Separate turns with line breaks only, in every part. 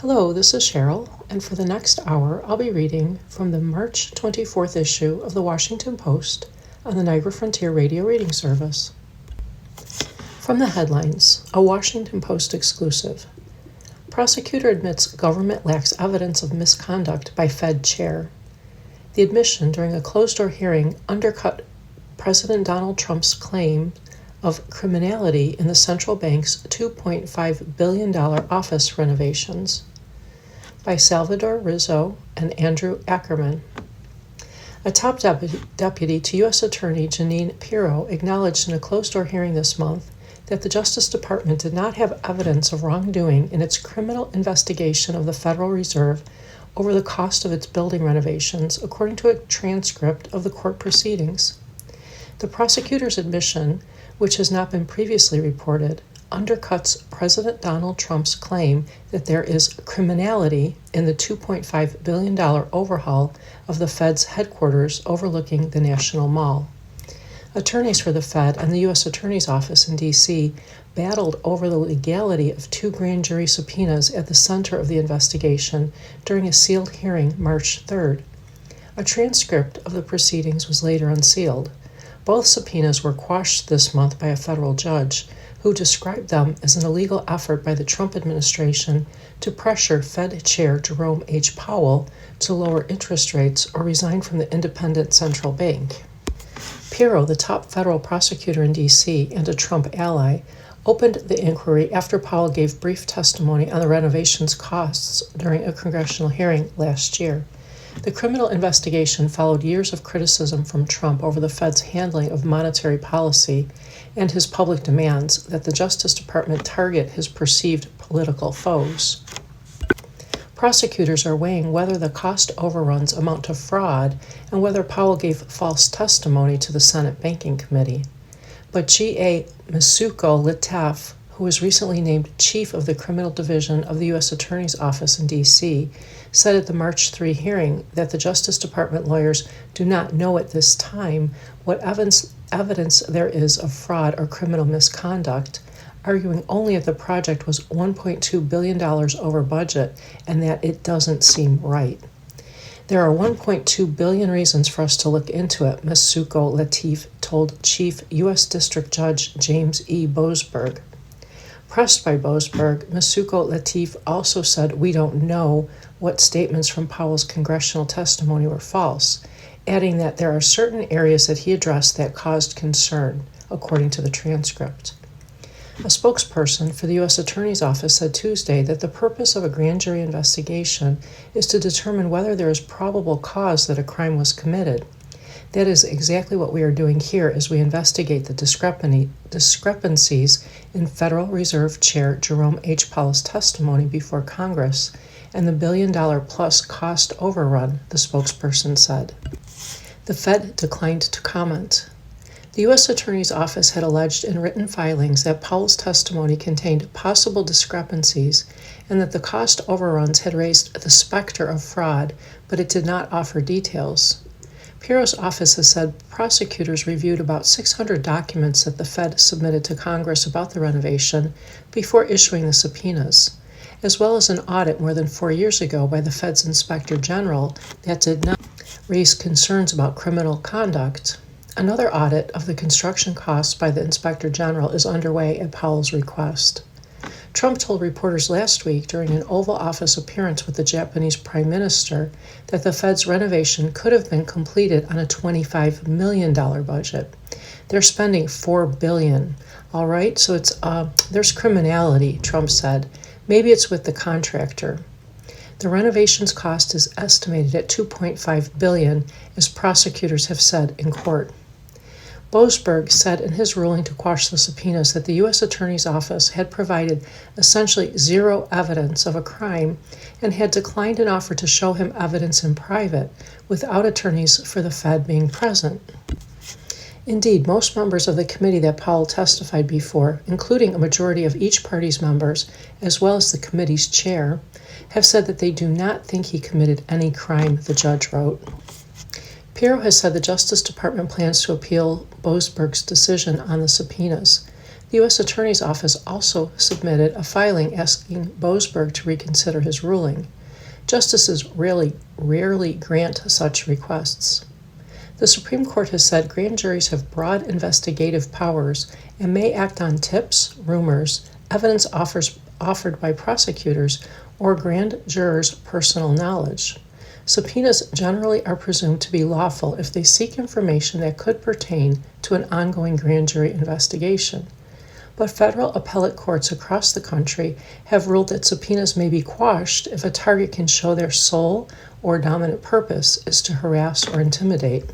Hello, this is Cheryl, and for the next hour, I'll be reading from the March 24th issue of the Washington Post on the Niagara Frontier Radio Reading Service. From the headlines, a Washington Post exclusive. Prosecutor admits government lacks evidence of misconduct by Fed chair. The admission during a closed-door hearing undercut President Donald Trump's claim of criminality in the central bank's $2.5 billion office renovations. By Salvador Rizzo and Andrew Ackerman. A top deputy to U.S. Attorney Jeanine Pirro acknowledged in a closed-door hearing this month that the Justice Department did not have evidence of wrongdoing in its criminal investigation of the Federal Reserve over the cost of its building renovations, according to a transcript of the court proceedings. The prosecutor's admission, which has not been previously reported, undercuts President Donald Trump's claim that there is criminality in the $2.5 billion overhaul of the Fed's headquarters overlooking the National Mall. Attorneys for the Fed and the U.S. Attorney's Office in D.C. battled over the legality of two grand jury subpoenas at the center of the investigation during a sealed hearing March 3rd. A transcript of the proceedings was later unsealed. Both subpoenas were quashed this month by a federal judge, who described them as an illegal effort by the Trump administration to pressure Fed Chair Jerome H. Powell to lower interest rates or resign from the independent central bank. Pirro, the top federal prosecutor in D.C. and a Trump ally, opened the inquiry after Powell gave brief testimony on the renovation's costs during a congressional hearing last year. The criminal investigation followed years of criticism from Trump over the Fed's handling of monetary policy and his public demands that the Justice Department target his perceived political foes. Prosecutors are weighing whether the cost overruns amount to fraud and whether Powell gave false testimony to the Senate Banking Committee. But G.A. Masuko Litaf, who was recently named chief of the criminal division of the U.S. Attorney's Office in D.C., said at the March 3 hearing that the Justice Department lawyers do not know at this time what evidence there is of fraud or criminal misconduct, arguing only that the project was $1.2 billion over budget and that it doesn't seem right. There are 1.2 billion reasons for us to look into it, Masuko Latif told Chief U.S. District Judge James E. Boasberg. Pressed by Boasberg, Masuko Latif also said we don't know what statements from Powell's congressional testimony were false, adding that there are certain areas that he addressed that caused concern, according to the transcript. A spokesperson for the U.S. Attorney's Office said Tuesday that the purpose of a grand jury investigation is to determine whether there is probable cause that a crime was committed. That is exactly what we are doing here as we investigate the discrepancies in Federal Reserve Chair Jerome H. Powell's testimony before Congress and the billion-dollar-plus cost overrun, the spokesperson said. The Fed declined to comment. The U.S. Attorney's Office had alleged in written filings that Powell's testimony contained possible discrepancies and that the cost overruns had raised the specter of fraud, but it did not offer details. Pirro's office has said prosecutors reviewed about 600 documents that the Fed submitted to Congress about the renovation before issuing the subpoenas, as well as an audit more than 4 years ago by the Fed's Inspector General that did not raise concerns about criminal conduct. Another audit of the construction costs by the Inspector General is underway at Powell's request. Trump told reporters last week during an Oval Office appearance with the Japanese Prime Minister that the Fed's renovation could have been completed on a $25 million budget. They're spending $4 billion. All right, so there's criminality, Trump said. Maybe it's with the contractor. The renovation's cost is estimated at $2.5 billion, as prosecutors have said in court. Boasberg said in his ruling to quash the subpoenas that the U.S. Attorney's Office had provided essentially zero evidence of a crime and had declined an offer to show him evidence in private without attorneys for the Fed being present. Indeed, most members of the committee that Powell testified before, including a majority of each party's members, as well as the committee's chair, have said that they do not think he committed any crime, the judge wrote. Pirro has said the Justice Department plans to appeal Boasberg's decision on the subpoenas. The U.S. Attorney's Office also submitted a filing asking Boasberg to reconsider his ruling. Justices rarely grant such requests. The Supreme Court has said grand juries have broad investigative powers and may act on tips, rumors, evidence offered by prosecutors, or grand jurors' personal knowledge. Subpoenas generally are presumed to be lawful if they seek information that could pertain to an ongoing grand jury investigation. But federal appellate courts across the country have ruled that subpoenas may be quashed if a target can show their sole or dominant purpose is to harass or intimidate.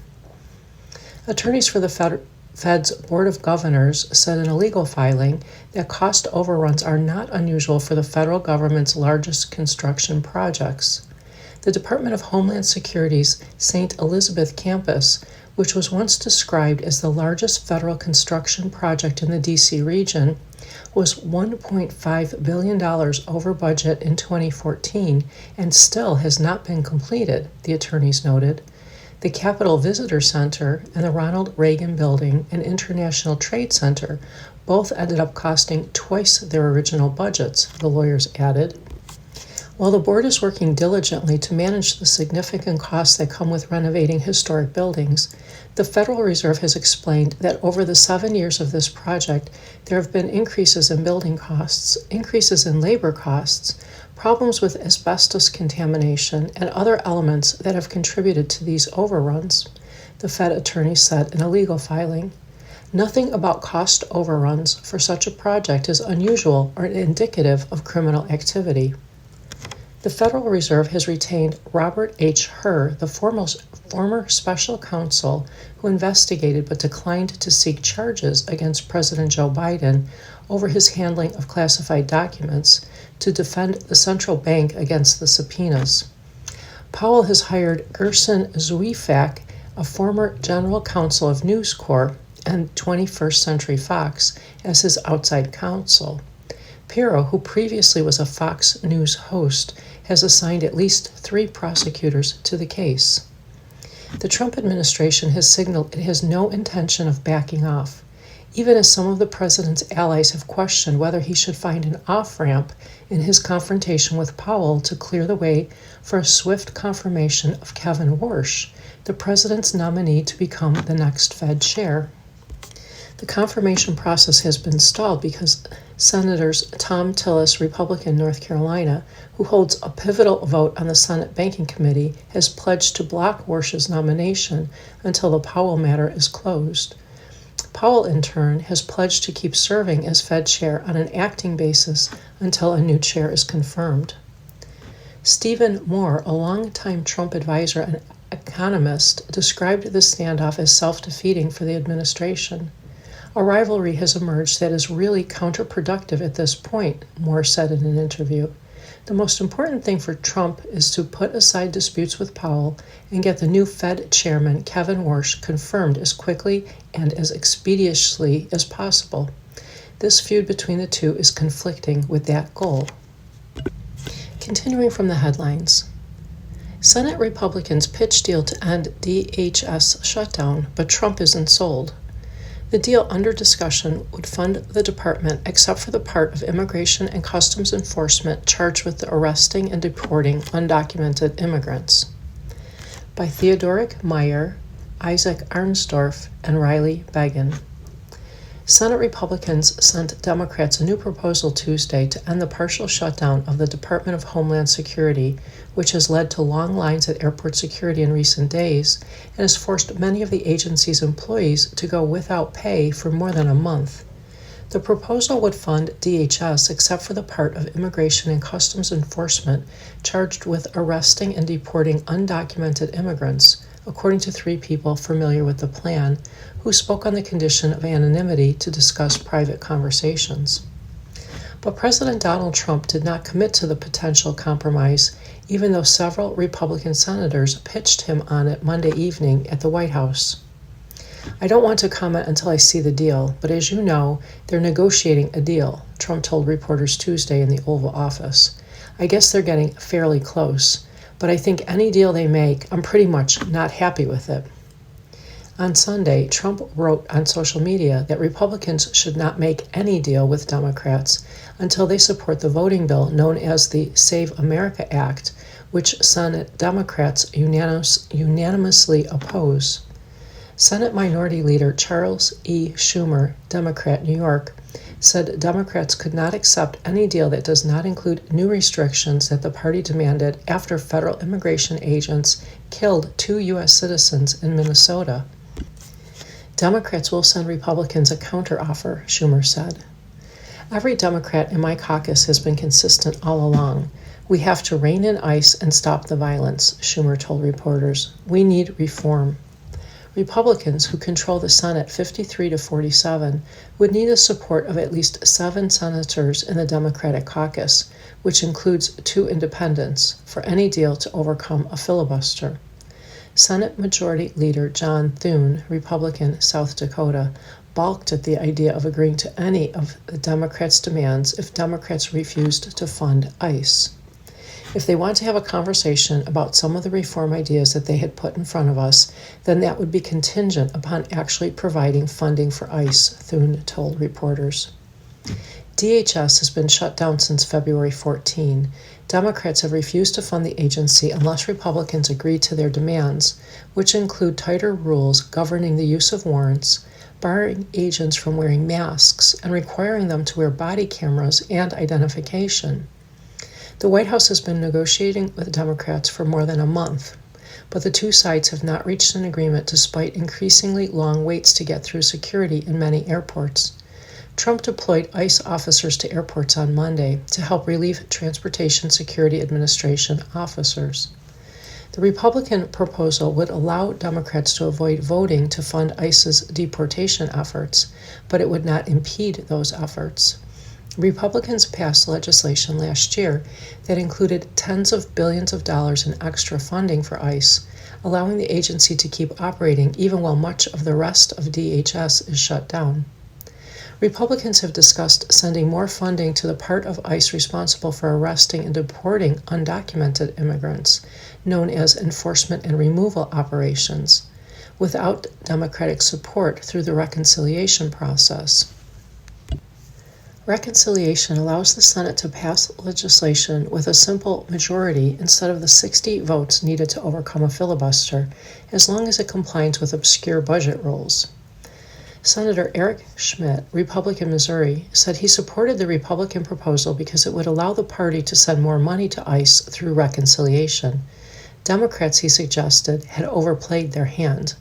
Attorneys for the Fed's Board of Governors said in a legal filing that cost overruns are not unusual for the federal government's largest construction projects. The Department of Homeland Security's St. Elizabeth campus, which was once described as the largest federal construction project in the D.C. region, was $1.5 billion over budget in 2014 and still has not been completed, the attorneys noted. The Capitol Visitor Center and the Ronald Reagan Building and International Trade Center both ended up costing twice their original budgets, the lawyers added. While the board is working diligently to manage the significant costs that come with renovating historic buildings, the Federal Reserve has explained that over the 7 years of this project, there have been increases in building costs, increases in labor costs, problems with asbestos contamination, and other elements that have contributed to these overruns, the Fed attorney said in a legal filing. Nothing about cost overruns for such a project is unusual or indicative of criminal activity. The Federal Reserve has retained Robert H. Hur, the former special counsel who investigated but declined to seek charges against President Joe Biden over his handling of classified documents, to defend the central bank against the subpoenas. Powell has hired Gerson Zwiefak, a former general counsel of News Corp and 21st Century Fox, as his outside counsel. Pirro, who previously was a Fox News host, has assigned at least 3 prosecutors to the case. The Trump administration has signaled it has no intention of backing off, even as some of the president's allies have questioned whether he should find an off-ramp in his confrontation with Powell to clear the way for a swift confirmation of Kevin Warsh, the president's nominee to become the next Fed chair. The confirmation process has been stalled because Senators Tom Tillis, Republican, North Carolina, who holds a pivotal vote on the Senate Banking Committee, has pledged to block Warsh's nomination until the Powell matter is closed. Powell, in turn, has pledged to keep serving as Fed chair on an acting basis until a new chair is confirmed. Stephen Moore, a longtime Trump advisor and economist, described the standoff as self-defeating for the administration. A rivalry has emerged that is really counterproductive at this point, Moore said in an interview. The most important thing for Trump is to put aside disputes with Powell and get the new Fed chairman, Kevin Warsh, confirmed as quickly and as expeditiously as possible. This feud between the two is conflicting with that goal. Continuing from the headlines. Senate Republicans pitch deal to end DHS shutdown, but Trump isn't sold. The deal under discussion would fund the department except for the part of Immigration and Customs Enforcement charged with the arresting and deporting undocumented immigrants. By Theodoric Meyer, Isaac Arnsdorf, and Riley Beggin. Senate Republicans sent Democrats a new proposal Tuesday to end the partial shutdown of the Department of Homeland Security, which has led to long lines at airport security in recent days and has forced many of the agency's employees to go without pay for more than a month. The proposal would fund DHS except for the part of Immigration and Customs Enforcement charged with arresting and deporting undocumented immigrants, according to 3 people familiar with the plan, who spoke on the condition of anonymity to discuss private conversations. But President Donald Trump did not commit to the potential compromise, even though several Republican senators pitched him on it Monday evening at the White House. I don't want to comment until I see the deal, but as you know, they're negotiating a deal, Trump told reporters Tuesday in the Oval Office. I guess they're getting fairly close, but I think any deal they make, I'm pretty much not happy with it. On Sunday, Trump wrote on social media that Republicans should not make any deal with Democrats until they support the voting bill known as the Save America Act, which Senate Democrats unanimously oppose. Senate Minority Leader Charles E. Schumer, Democrat, New York, said Democrats could not accept any deal that does not include new restrictions that the party demanded after federal immigration agents killed 2 U.S. citizens in Minnesota. Democrats will send Republicans a counteroffer, Schumer said. Every Democrat in my caucus has been consistent all along. We have to rein in ICE and stop the violence, Schumer told reporters. We need reform. Republicans, who control the Senate 53-47, would need the support of at least 7 senators in the Democratic caucus, which includes 2 independents, for any deal to overcome a filibuster. Senate Majority Leader John Thune, Republican, South Dakota, balked at the idea of agreeing to any of the Democrats' demands if Democrats refused to fund ICE. If they want to have a conversation about some of the reform ideas that they had put in front of us, then that would be contingent upon actually providing funding for ICE, Thune told reporters. DHS has been shut down since February 14. Democrats have refused to fund the agency unless Republicans agree to their demands, which include tighter rules governing the use of warrants, barring agents from wearing masks, and requiring them to wear body cameras and identification. The White House has been negotiating with Democrats for more than a month, but the two sides have not reached an agreement despite increasingly long waits to get through security in many airports. Trump deployed ICE officers to airports on Monday to help relieve Transportation Security Administration officers. The Republican proposal would allow Democrats to avoid voting to fund ICE's deportation efforts, but it would not impede those efforts. Republicans passed legislation last year that included tens of billions of dollars in extra funding for ICE, allowing the agency to keep operating even while much of the rest of DHS is shut down. Republicans have discussed sending more funding to the part of ICE responsible for arresting and deporting undocumented immigrants, known as enforcement and removal operations, without Democratic support through the reconciliation process. Reconciliation allows the Senate to pass legislation with a simple majority instead of the 60 votes needed to overcome a filibuster, as long as it complies with obscure budget rules. Senator Eric Schmitt, Republican Missouri, said he supported the Republican proposal because it would allow the party to send more money to ICE through reconciliation. Democrats, he suggested, had overplayed their hand.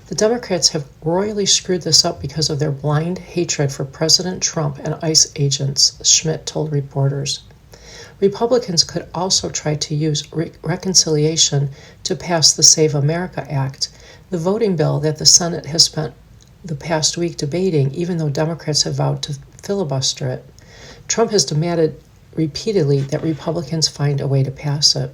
The Democrats have royally screwed this up because of their blind hatred for President Trump and ICE agents, Schmitt told reporters. Republicans could also try to use reconciliation to pass the Save America Act, the voting bill that the Senate has spent the past week debating, even though Democrats have vowed to filibuster it. Trump has demanded repeatedly that Republicans find a way to pass it.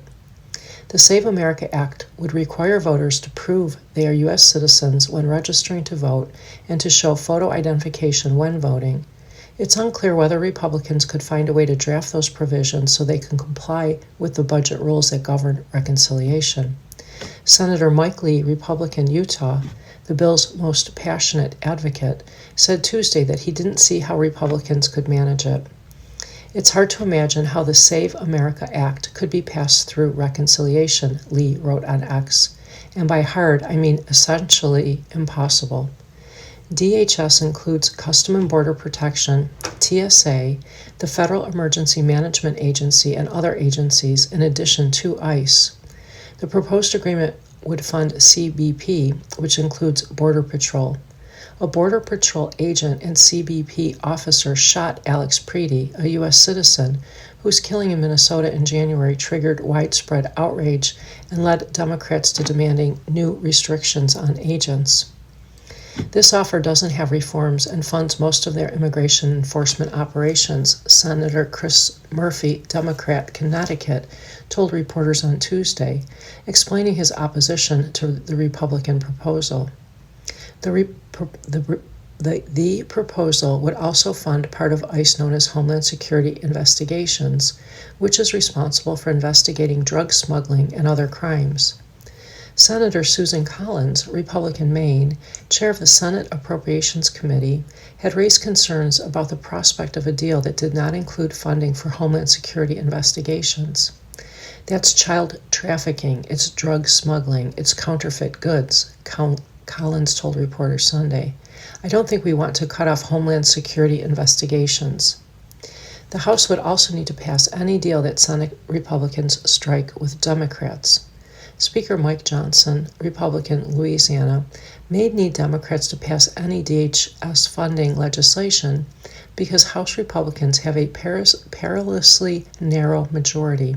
The Save America Act would require voters to prove they are U.S. citizens when registering to vote and to show photo identification when voting. It's unclear whether Republicans could find a way to draft those provisions so they can comply with the budget rules that govern reconciliation. Senator Mike Lee, Republican, Utah, the bill's most passionate advocate, said Tuesday that he didn't see how Republicans could manage it. It's hard to imagine how the Save America Act could be passed through reconciliation, Lee wrote on X. And by hard, I mean essentially impossible. DHS includes Custom and Border Protection, TSA, the Federal Emergency Management Agency, and other agencies, in addition to ICE. The proposed agreement would fund CBP, which includes Border Patrol. A Border Patrol agent and CBP officer shot Alex Preedy, a U.S. citizen, whose killing in Minnesota in January triggered widespread outrage and led Democrats to demanding new restrictions on agents. This offer doesn't have reforms and funds most of their immigration enforcement operations, Senator Chris Murphy, Democrat, Connecticut, told reporters on Tuesday, explaining his opposition to the Republican proposal. The proposal would also fund part of ICE known as Homeland Security Investigations, which is responsible for investigating drug smuggling and other crimes. Senator Susan Collins, Republican Maine, chair of the Senate Appropriations Committee, had raised concerns about the prospect of a deal that did not include funding for Homeland Security investigations. That's child trafficking, it's drug smuggling, it's counterfeit goods, Collins told reporters Sunday. I don't think we want to cut off Homeland Security investigations. The House would also need to pass any deal that Senate Republicans strike with Democrats. Speaker Mike Johnson, Republican, Louisiana, may need Democrats to pass any DHS funding legislation because House Republicans have a perilously narrow majority.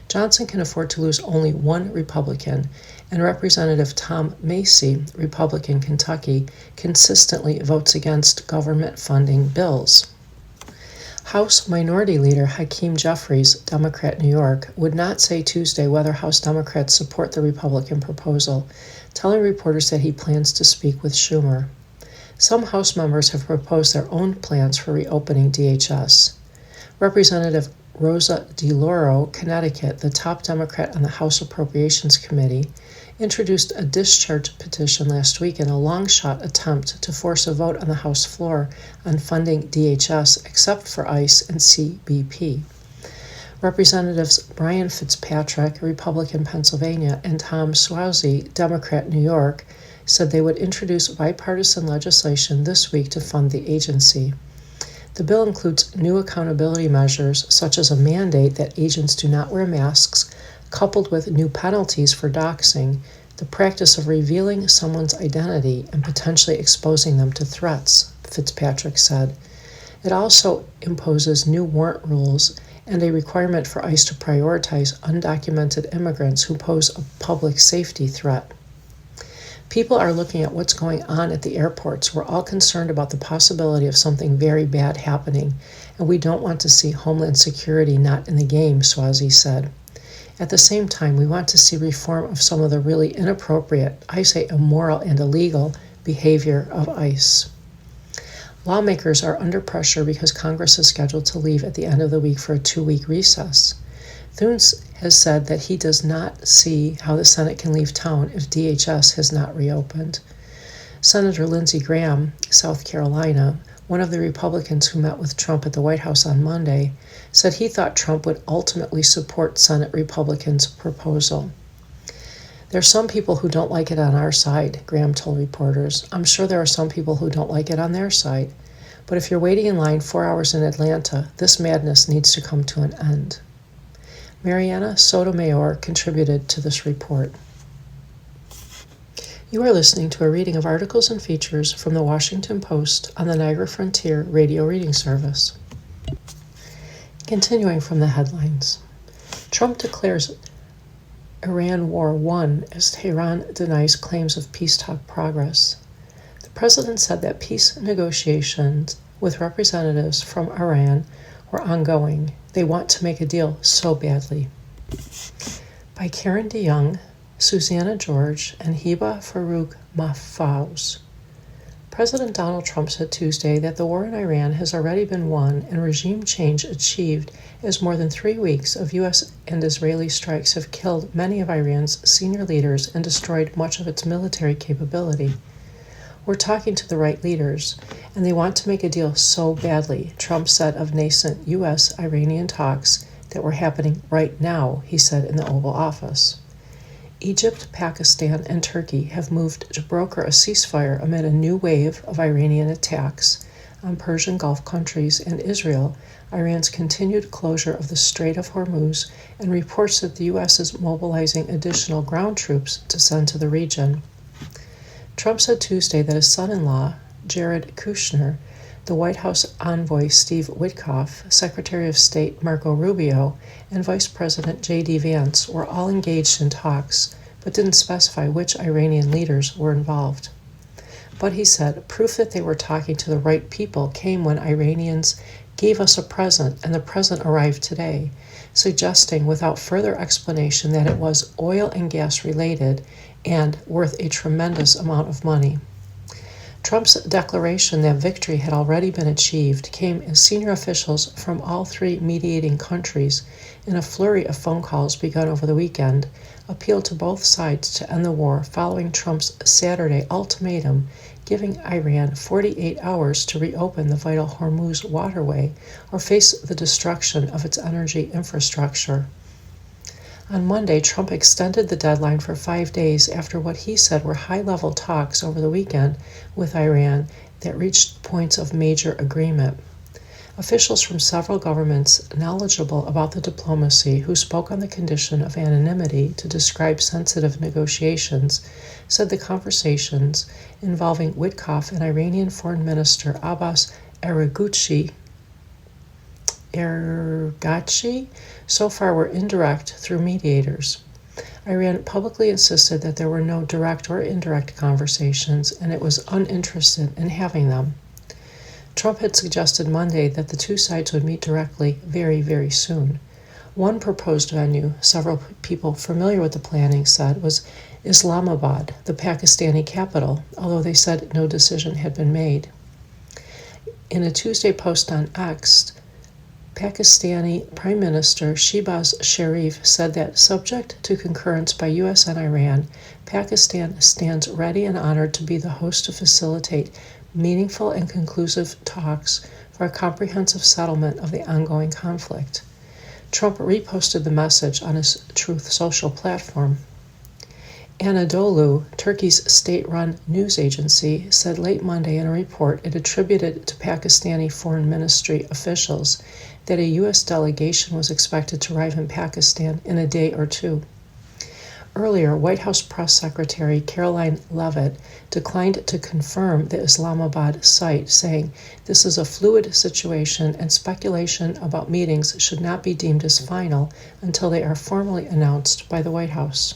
Johnson can afford to lose only one Republican, and Representative Tom Macy, Republican, Kentucky, consistently votes against government funding bills. House Minority Leader Hakeem Jeffries, Democrat, New York, would not say Tuesday whether House Democrats support the Republican proposal, telling reporters that he plans to speak with Schumer. Some House members have proposed their own plans for reopening DHS. Representative Rosa DeLauro, Connecticut, the top Democrat on the House Appropriations Committee, introduced a discharge petition last week in a long-shot attempt to force a vote on the House floor on funding DHS except for ICE and CBP. Representatives Brian Fitzpatrick, Republican, Pennsylvania, and Tom Suozzi, Democrat, New York, said they would introduce bipartisan legislation this week to fund the agency. The bill includes new accountability measures, such as a mandate that agents do not wear masks, coupled with new penalties for doxing, the practice of revealing someone's identity and potentially exposing them to threats, Fitzpatrick said. It also imposes new warrant rules and a requirement for ICE to prioritize undocumented immigrants who pose a public safety threat. People are looking at what's going on at the airports. We're all concerned about the possibility of something very bad happening, and we don't want to see Homeland Security not in the game, Suozzi said. At the same time, we want to see reform of some of the really inappropriate, I say immoral and illegal, behavior of ICE. Lawmakers are under pressure because Congress is scheduled to leave at the end of the week for a 2-week recess. Thune has said that he does not see how the Senate can leave town if DHS has not reopened. Senator Lindsey Graham, South Carolina, one of the Republicans who met with Trump at the White House on Monday, said he thought Trump would ultimately support Senate Republicans' proposal. There are some people who don't like it on our side, Graham told reporters. I'm sure there are some people who don't like it on their side. But if you're waiting in line 4 hours in Atlanta, this madness needs to come to an end. Mariana Sotomayor contributed to this report. You are listening to a reading of articles and features from the Washington Post on the Niagara Frontier Radio Reading Service. Continuing from the headlines, Trump declares Iran War won as Tehran denies claims of peace talk progress. The president said that peace negotiations with representatives from Iran were ongoing. They want to make a deal so badly. By Karen DeYoung, Susanna George, and Hiba Farouk Mahfouz. President Donald Trump said Tuesday that the war in Iran has already been won and regime change achieved as more than 3 weeks of U.S. and Israeli strikes have killed many of Iran's senior leaders and destroyed much of its military capability. We're talking to the right leaders, and they want to make a deal so badly, Trump said of nascent U.S.-Iranian talks that were happening right now, he said in the Oval Office. Egypt, Pakistan, and Turkey have moved to broker a ceasefire amid a new wave of Iranian attacks on Persian Gulf countries and Israel, Iran's continued closure of the Strait of Hormuz, and reports that the U.S. is mobilizing additional ground troops to send to the region. Trump said Tuesday that his son-in-law, Jared Kushner, the White House envoy Steve Witkoff, Secretary of State Marco Rubio, and Vice President J.D. Vance were all engaged in talks, but didn't specify which Iranian leaders were involved. But he said, proof that they were talking to the right people came when Iranians gave us a present, and the present arrived today, suggesting without further explanation that it was oil and gas related and worth a tremendous amount of money. Trump's declaration that victory had already been achieved came as senior officials from all three mediating countries, in a flurry of phone calls begun over the weekend, appealed to both sides to end the war following Trump's Saturday ultimatum giving Iran 48 hours to reopen the vital Hormuz waterway or face the destruction of its energy infrastructure. On Monday, Trump extended the deadline for 5 days after what he said were high-level talks over the weekend with Iran that reached points of major agreement. Officials from several governments knowledgeable about the diplomacy, who spoke on the condition of anonymity to describe sensitive negotiations, said the conversations involving Witkoff and Iranian Foreign Minister Abbas Araghchi so far were indirect through mediators. Iran publicly insisted that there were no direct or indirect conversations, and it was uninterested in having them. Trump had suggested Monday that the two sides would meet directly very, very soon. One proposed venue, several people familiar with the planning said, was Islamabad, the Pakistani capital, although they said no decision had been made. In a Tuesday post on X, Pakistani Prime Minister Shehbaz Sharif said that, subject to concurrence by U.S. and Iran, Pakistan stands ready and honored to be the host to facilitate meaningful and conclusive talks for a comprehensive settlement of the ongoing conflict. Trump reposted the message on his Truth Social platform. Anadolu, Turkey's state-run news agency, said late Monday in a report it attributed to Pakistani Foreign Ministry officials that a U.S. delegation was expected to arrive in Pakistan in a day or two. Earlier, White House Press Secretary Caroline Leavitt declined to confirm the Islamabad site, saying, "This is a fluid situation and speculation about meetings should not be deemed as final until they are formally announced by the White House."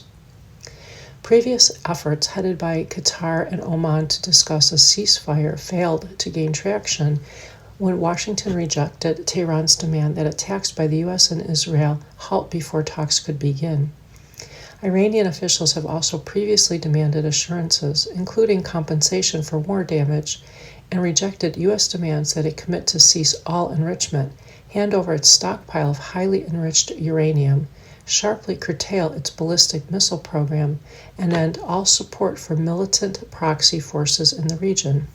Previous efforts headed by Qatar and Oman to discuss a ceasefire failed to gain traction when Washington rejected Tehran's demand that attacks by the U.S. and Israel halt before talks could begin. Iranian officials have also previously demanded assurances, including compensation for war damage, and rejected U.S. demands that it commit to cease all enrichment, hand over its stockpile of highly enriched uranium, sharply curtail its ballistic missile program, and end all support for militant proxy forces in the region.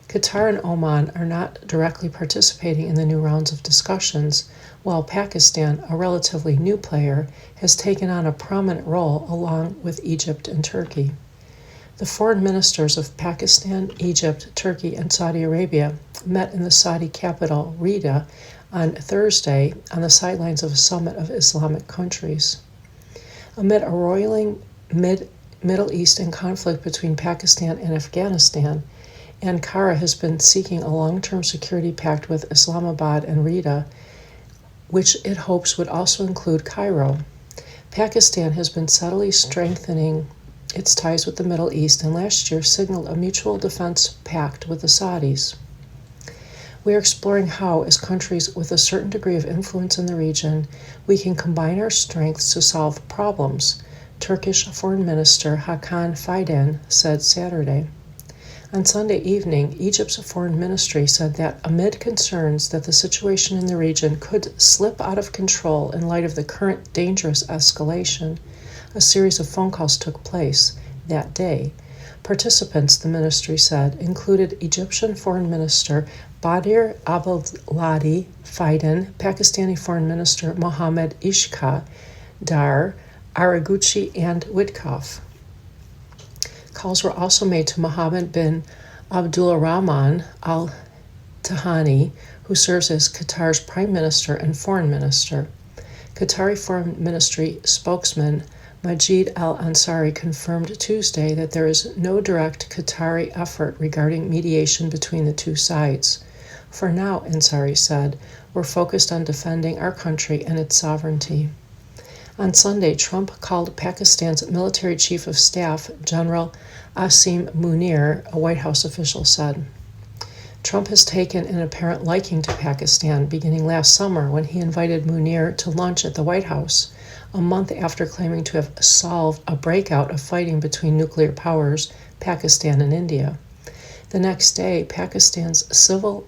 Qatar and Oman are not directly participating in the new rounds of discussions, while Pakistan, a relatively new player, has taken on a prominent role along with Egypt and Turkey. The foreign ministers of Pakistan, Egypt, Turkey, and Saudi Arabia met in the Saudi capital, Riyadh, on Thursday on the sidelines of a summit of Islamic countries. Amid a roiling Middle Eastern conflict between Pakistan and Afghanistan, Ankara has been seeking a long-term security pact with Islamabad and Riyadh, which it hopes would also include Cairo. Pakistan has been steadily strengthening its ties with the Middle East and last year signaled a mutual defense pact with the Saudis. We are exploring how, as countries with a certain degree of influence in the region, we can combine our strengths to solve problems, Turkish Foreign Minister Hakan Fidan said Saturday. On Sunday evening, Egypt's foreign ministry said that amid concerns that the situation in the region could slip out of control in light of the current dangerous escalation, a series of phone calls took place that day. Participants, the ministry said, included Egyptian Foreign Minister Badr Abdulhadi Fidan, Pakistani Foreign Minister Mohammad Ishaq Dar, Araghchi, and Witkoff. Calls were also made to Mohammed bin Abdulrahman Al Thani, who serves as Qatar's Prime Minister and Foreign Minister. Qatari Foreign Ministry spokesman Majid Al-Ansari confirmed Tuesday that there is no direct Qatari effort regarding mediation between the two sides. For now, Ansari said, we're focused on defending our country and its sovereignty. On Sunday, Trump called Pakistan's military chief of staff, General Asim Munir, a White House official said. Trump has taken an apparent liking to Pakistan beginning last summer when he invited Munir to lunch at the White House, a month after claiming to have solved a breakout of fighting between nuclear powers, Pakistan and India. The next day, Pakistan's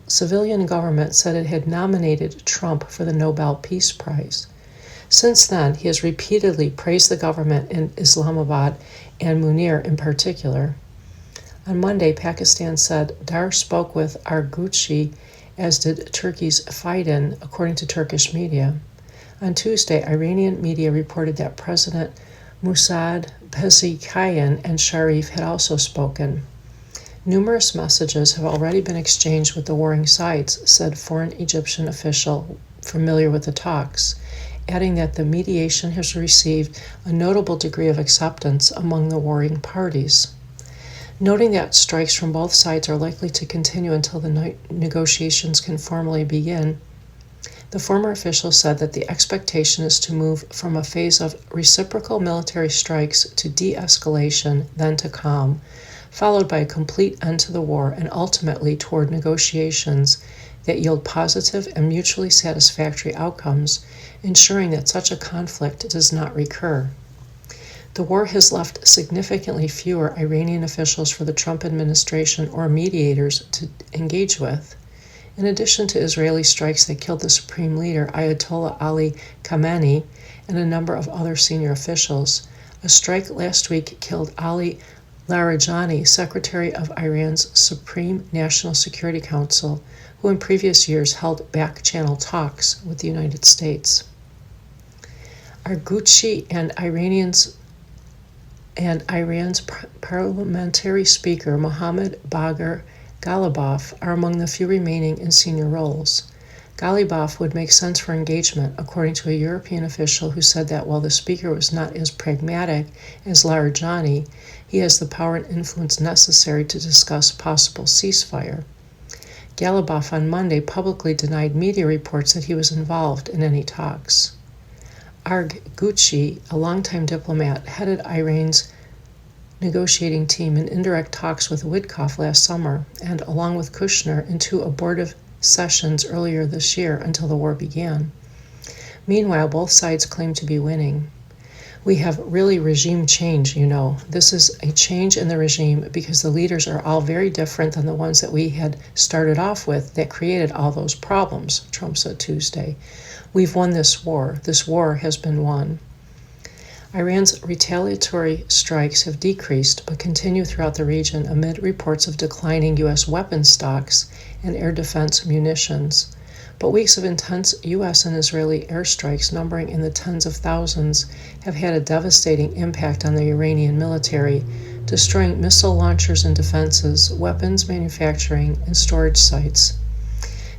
civilian government said it had nominated Trump for the Nobel Peace Prize. Since then, he has repeatedly praised the government in Islamabad and Munir in particular. On Monday, Pakistan said Dar spoke with Argouchi, as did Turkey's Fidan, according to Turkish media. On Tuesday, Iranian media reported that President Mossad Pezeshkian and Sharif had also spoken. Numerous messages have already been exchanged with the warring sides, said foreign Egyptian official familiar with the talks, adding that the mediation has received a notable degree of acceptance among the warring parties. Noting that strikes from both sides are likely to continue until the negotiations can formally begin, the former official said that the expectation is to move from a phase of reciprocal military strikes to de-escalation, then to calm, followed by a complete end to the war and ultimately toward negotiations that yield positive and mutually satisfactory outcomes, ensuring that such a conflict does not recur. The war has left significantly fewer Iranian officials for the Trump administration or mediators to engage with. In addition to Israeli strikes that killed the supreme leader, Ayatollah Ali Khamenei, and a number of other senior officials, a strike last week killed Ali Larijani, secretary of Iran's Supreme National Security Council, who in previous years held back-channel talks with the United States. Argouchi and Iran's parliamentary speaker Mohammad Bagher Ghalibaf are among the few remaining in senior roles. Ghalibaf would make sense for engagement, according to a European official who said that while the speaker was not as pragmatic as Larijani, he has the power and influence necessary to discuss possible ceasefire. Ghalibaf on Monday publicly denied media reports that he was involved in any talks. Argouchi, a longtime diplomat, headed Iran's negotiating team in indirect talks with Witkoff last summer and, along with Kushner, in two abortive sessions earlier this year until the war began. Meanwhile, both sides claim to be winning. We have really regime change, you know. This is a change in the regime because the leaders are all very different than the ones that we had started off with that created all those problems, Trump said Tuesday. We've won this war. This war has been won. Iran's retaliatory strikes have decreased but continue throughout the region amid reports of declining U.S. weapons stocks and air defense munitions. But weeks of intense U.S. and Israeli airstrikes numbering in the tens of thousands have had a devastating impact on the Iranian military, destroying missile launchers and defenses, weapons manufacturing, and storage sites.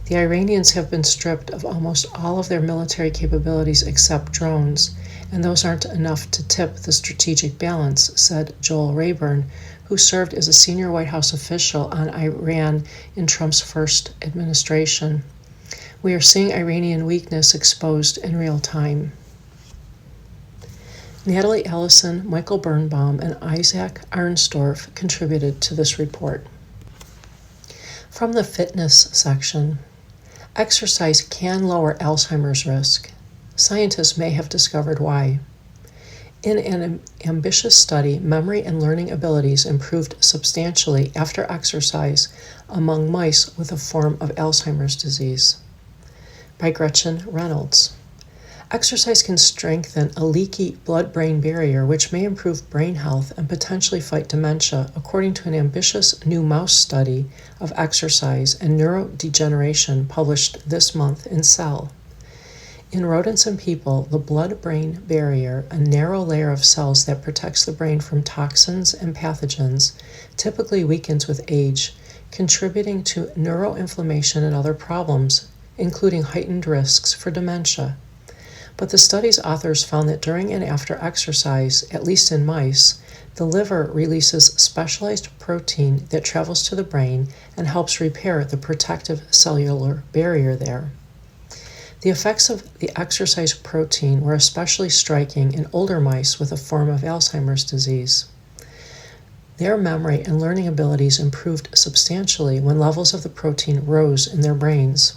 The Iranians have been stripped of almost all of their military capabilities except drones, and those aren't enough to tip the strategic balance, said Joel Rayburn, who served as a senior White House official on Iran in Trump's first administration. We are seeing Iranian weakness exposed in real time. Natalie Ellison, Michael Birnbaum, and Isaac Arnsdorf contributed to this report. From the fitness section, exercise can lower Alzheimer's risk. Scientists may have discovered why. In an ambitious study, memory and learning abilities improved substantially after exercise among mice with a form of Alzheimer's disease. By Gretchen Reynolds. Exercise can strengthen a leaky blood-brain barrier, which may improve brain health and potentially fight dementia, according to an ambitious new mouse study of exercise and neurodegeneration published this month in Cell. In rodents and people, the blood-brain barrier, a narrow layer of cells that protects the brain from toxins and pathogens, typically weakens with age, contributing to neuroinflammation and other problems, including heightened risks for dementia. But the study's authors found that during and after exercise, at least in mice, the liver releases specialized protein that travels to the brain and helps repair the protective cellular barrier there. The effects of the exercise protein were especially striking in older mice with a form of Alzheimer's disease. Their memory and learning abilities improved substantially when levels of the protein rose in their brains.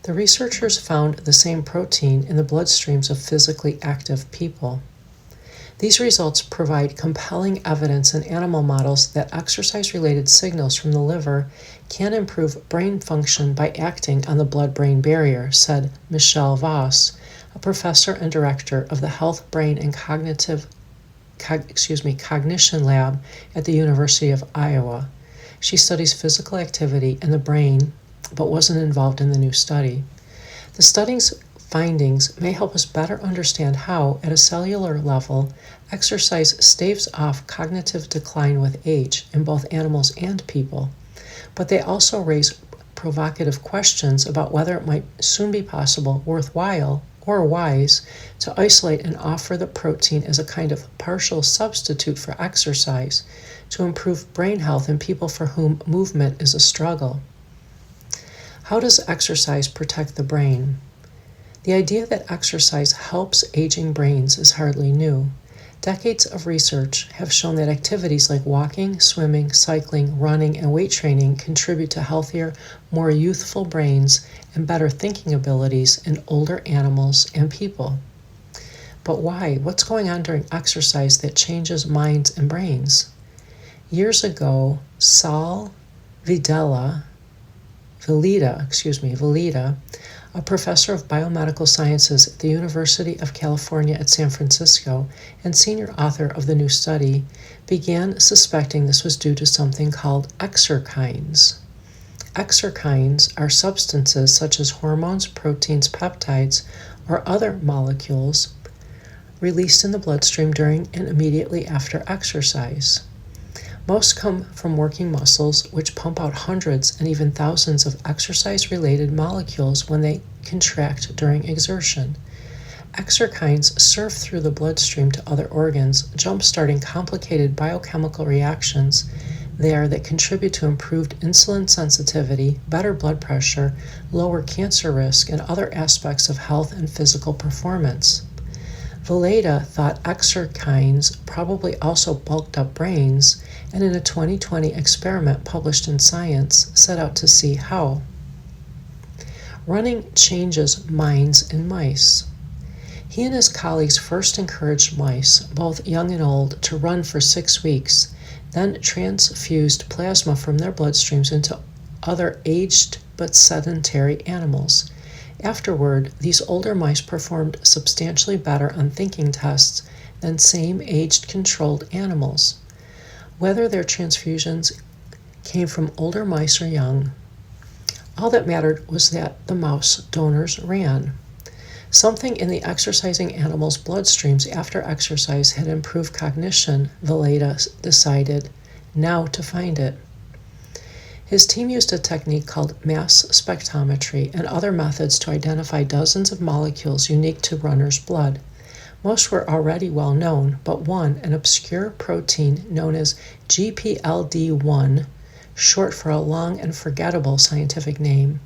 The researchers found the same protein in the bloodstreams of physically active people. These results provide compelling evidence in animal models that exercise-related signals from the liver can improve brain function by acting on the blood-brain barrier, said Michelle Voss, a professor and director of the Health, Brain, and Cognition Lab at the University of Iowa. She studies physical activity in the brain, but wasn't involved in the new study. The study's findings may help us better understand how, at a cellular level, exercise staves off cognitive decline with age in both animals and people, but they also raise provocative questions about whether it might soon be possible, worthwhile, or wise to isolate and offer the protein as a kind of partial substitute for exercise to improve brain health in people for whom movement is a struggle. How does exercise protect the brain? The idea that exercise helps aging brains is hardly new. Decades of research have shown that activities like walking, swimming, cycling, running, and weight training contribute to healthier, more youthful brains and better thinking abilities in older animals and people. But why? What's going on during exercise that changes minds and brains? Years ago, Saul Villeda, a professor of biomedical sciences at the University of California at San Francisco and senior author of the new study, began suspecting this was due to something called exerkines. Exerkines are substances such as hormones, proteins, peptides, or other molecules released in the bloodstream during and immediately after exercise. Most come from working muscles, which pump out hundreds and even thousands of exercise-related molecules when they contract during exertion. Exerkines surf through the bloodstream to other organs, jump-starting complicated biochemical reactions there that contribute to improved insulin sensitivity, better blood pressure, lower cancer risk, and other aspects of health and physical performance. Villeda thought exerkines probably also bulked up brains, and in a 2020 experiment published in Science, set out to see how. Running changes minds in mice. He and his colleagues first encouraged mice, both young and old, to run for 6 weeks, then transfused plasma from their bloodstreams into other aged but sedentary animals. Afterward, these older mice performed substantially better on thinking tests than same aged controlled animals. Whether their transfusions came from older mice or young, all that mattered was that the mouse donors ran. Something in the exercising animals' bloodstreams after exercise had improved cognition, Villeda decided, now to find it. His team used a technique called mass spectrometry and other methods to identify dozens of molecules unique to runners' blood. Most were already well known, but one, an obscure protein known as GPLD1, short for a long and forgettable scientific name,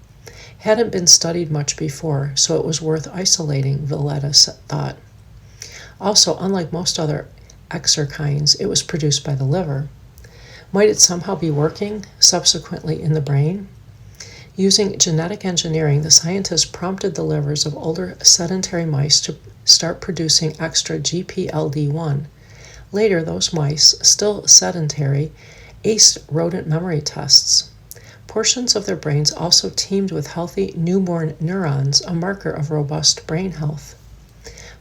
hadn't been studied much before, so it was worth isolating, Villeda thought. Also, unlike most other exerkines, it was produced by the liver. Might it somehow be working subsequently in the brain? Using genetic engineering, the scientists prompted the livers of older sedentary mice to start producing extra GPLD1. Later, those mice, still sedentary, aced rodent memory tests. Portions of their brains also teemed with healthy newborn neurons, a marker of robust brain health.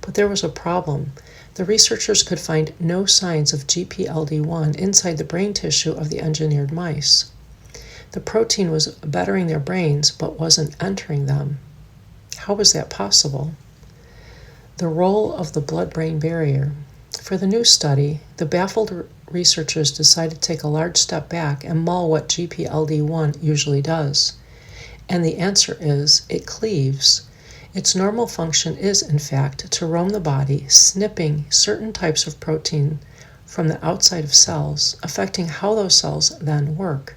But there was a problem. The researchers could find no signs of GPLD1 inside the brain tissue of the engineered mice. The protein was bettering their brains, but wasn't entering them. How was that possible? The role of the blood-brain barrier. For the new study, the baffled researchers decided to take a large step back and mull what GPLD1 usually does. And the answer is, it cleaves. Its normal function is, in fact, to roam the body, snipping certain types of protein from the outside of cells, affecting how those cells then work.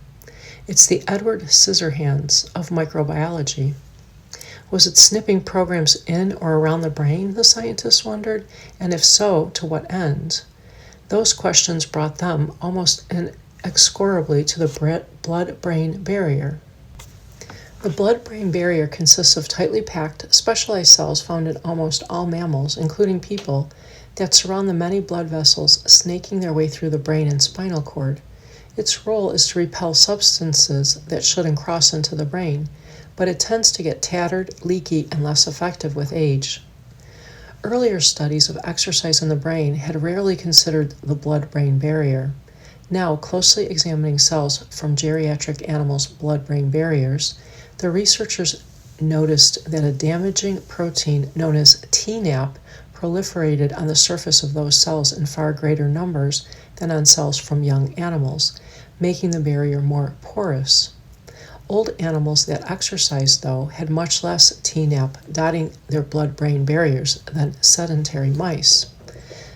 It's the Edward Scissorhands of microbiology. Was it snipping programs in or around the brain, the scientists wondered, and if so, to what end? Those questions brought them almost inexorably to the blood-brain barrier. The blood-brain barrier consists of tightly packed, specialized cells found in almost all mammals, including people, that surround the many blood vessels snaking their way through the brain and spinal cord. Its role is to repel substances that shouldn't cross into the brain, but it tends to get tattered, leaky, and less effective with age. Earlier studies of exercise in the brain had rarely considered the blood-brain barrier. Now, closely examining cells from geriatric animals' blood-brain barriers, the researchers noticed that a damaging protein known as TNAP proliferated on the surface of those cells in far greater numbers than on cells from young animals, making the barrier more porous. Old animals that exercised, though, had much less TNAP dotting their blood-brain barriers than sedentary mice.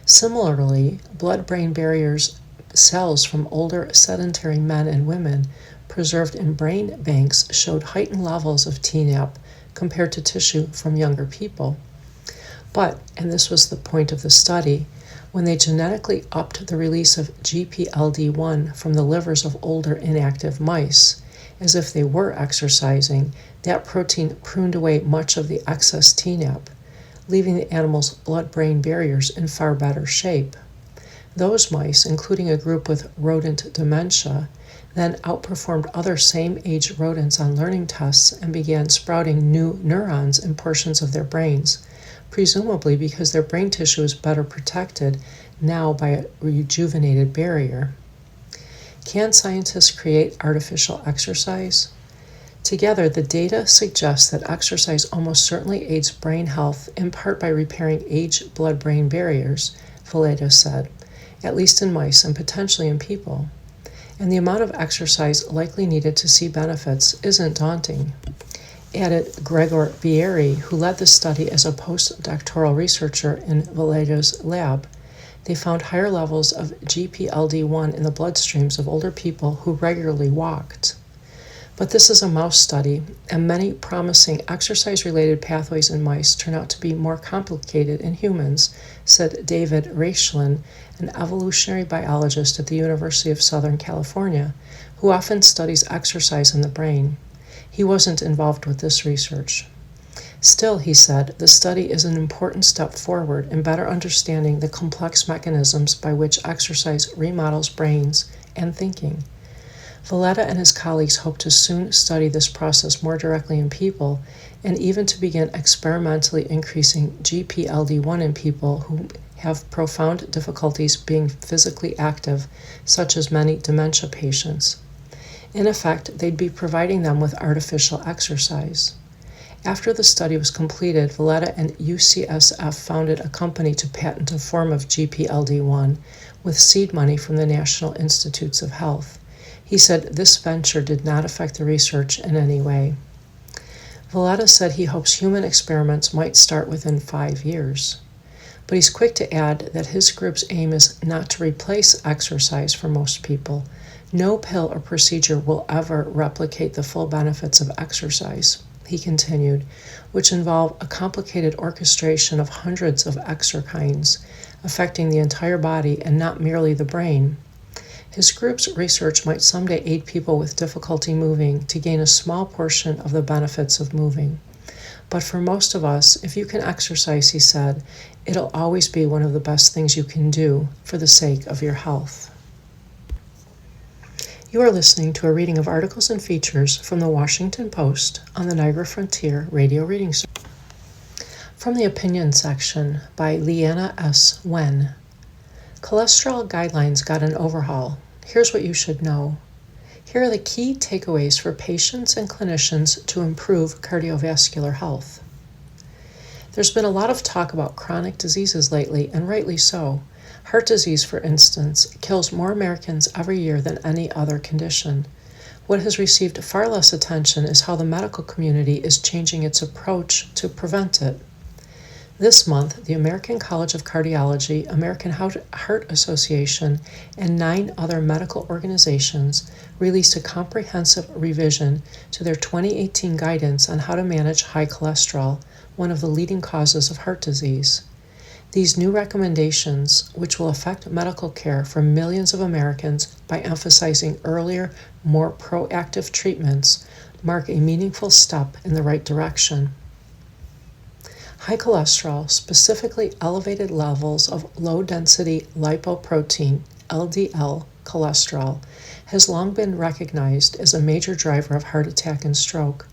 Similarly, blood-brain barriers cells from older sedentary men and women preserved in brain banks showed heightened levels of TNAP compared to tissue from younger people. But, and this was the point of the study, when they genetically upped the release of GPLD1 from the livers of older inactive mice, as if they were exercising, that protein pruned away much of the excess TNAP, leaving the animal's blood-brain barriers in far better shape. Those mice, including a group with rodent dementia, then outperformed other same-age rodents on learning tests and began sprouting new neurons in portions of their brains, presumably because their brain tissue is better protected now by a rejuvenated barrier. Can scientists create artificial exercise? Together, the data suggests that exercise almost certainly aids brain health, in part by repairing aged blood-brain barriers, Valletta said, at least in mice and potentially in people. And the amount of exercise likely needed to see benefits isn't daunting, added Gregor Bieri, who led the study as a postdoctoral researcher in Valletta's lab. They found higher levels of GPLD1 in the bloodstreams of older people who regularly walked. But this is a mouse study, and many promising exercise-related pathways in mice turn out to be more complicated in humans, said David Raichlen, an evolutionary biologist at the University of Southern California, who often studies exercise in the brain. He wasn't involved with this research. Still, he said, the study is an important step forward in better understanding the complex mechanisms by which exercise remodels brains and thinking. Valletta and his colleagues hope to soon study this process more directly in people and even to begin experimentally increasing GPLD1 in people who have profound difficulties being physically active, such as many dementia patients. In effect, they'd be providing them with artificial exercise. After the study was completed, Valletta and UCSF founded a company to patent a form of GPLD1 with seed money from the National Institutes of Health. He said this venture did not affect the research in any way. Valletta said he hopes human experiments might start within 5 years. But he's quick to add that his group's aim is not to replace exercise for most people. No pill or procedure will ever replicate the full benefits of exercise, he continued, which involve a complicated orchestration of hundreds of exerkines, affecting the entire body and not merely the brain. His group's research might someday aid people with difficulty moving to gain a small portion of the benefits of moving. But for most of us, if you can exercise, he said, it'll always be one of the best things you can do for the sake of your health. You are listening to a reading of articles and features from the Washington Post on the Niagara Frontier Radio Reading Service. From the opinion section by Leanna S. Wen. Cholesterol guidelines got an overhaul. Here's what you should know. Here are the key takeaways for patients and clinicians to improve cardiovascular health. There's been a lot of talk about chronic diseases lately, and rightly so. Heart disease, for instance, kills more Americans every year than any other condition. What has received far less attention is how the medical community is changing its approach to prevent it. This month, the American College of Cardiology, American Heart Association, and 9 other medical organizations released a comprehensive revision to their 2018 guidance on how to manage high cholesterol, one of the leading causes of heart disease. These new recommendations, which will affect medical care for millions of Americans by emphasizing earlier, more proactive treatments, mark a meaningful step in the right direction. High cholesterol, specifically elevated levels of low-density lipoprotein, LDL, cholesterol, has long been recognized as a major driver of heart attack and stroke.